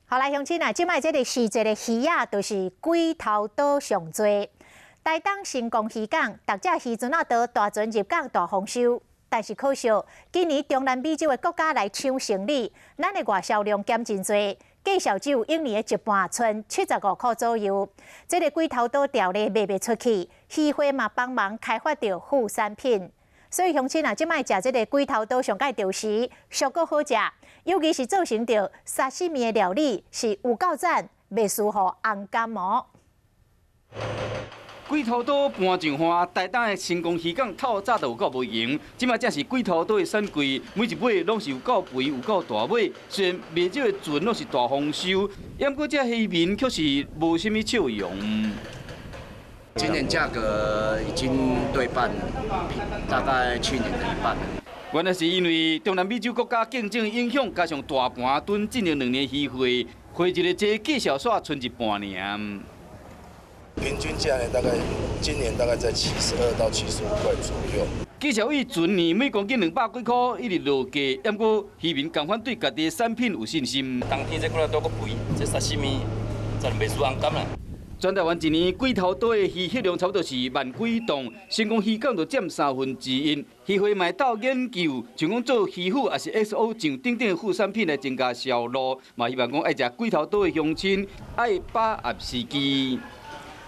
好来，乡亲啊，即摆这个时节的鱼啊，就是龟头岛上多。台东成功渔港，逐只渔船啊都大船入港大丰收。但是可惜，今年中南美洲的国家来抢生理，咱的外销量减真多，计销只有一年的一半，剩75块左右。这个龟头岛条例卖不出去，渔会嘛帮忙开发着副产品。所以乡亲啊，即摆食这个龟头岛上盖钓时，俗够好食，尤其是做成着沙西米的料理，是有够赞，袂输乎红干毛。龟头岛搬上花，台东的成功渔港透早就有够无闲。即摆正是龟头岛的产季，每一尾拢是有够肥、有够大尾。虽然卖少的船拢是大丰收，不过这渔民却是无什么笑容。今年价格已经对半，大概去年的一半。原来是因为中南美洲国家竞争影响，加上大盘蹲进行2年渔会，会日的这计小煞剩一半尔。平均价呢，大概今年大概在72到75块左右。计小以船年每公斤200几块，一直落价。不过渔民共款对家己的产品有信心。冬天这过来多个肥，这沙西米真袂输红柑啦。全台湾一年龟头岛的鱼获量差不多是10000几吨，成功渔港就占1/3。渔会嘛斗研究，像讲做鱼腐也是 XO 酱等等副产品来增加销路，嘛希望讲爱食龟头岛的乡亲爱把握时机。